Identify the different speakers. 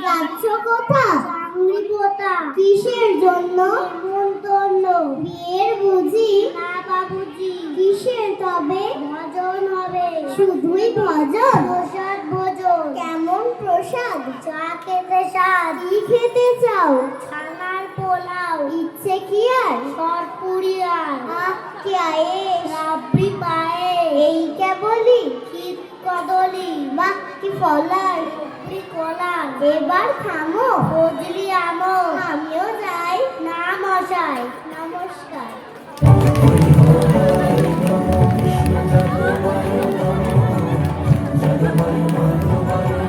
Speaker 1: যাচ্ছ কোথা? চাকরি কোথা? কিসের জন্য? নেমন্তন্ন। বিয়ের বুঝি? না বাবুজি। কিসের তবে? ভজন হবে। শুধুই ভজন? প্রসাদ ভোজন। কেমন প্রসাদ? চা খেতে স্বাদ। কি খেতে চাও? ছানার পোলাও। ইচ্ছে কি আর? সরপুরি আর। আখ কে রাবড়ি পায়ে। এই কেবলই? ক্ষীর কদলি। বাহ কি ফলার! কলা। এবার থামো, ফজলি আমো। আমিও যাই। না মশাই, নমস্কার।
Speaker 2: জগময়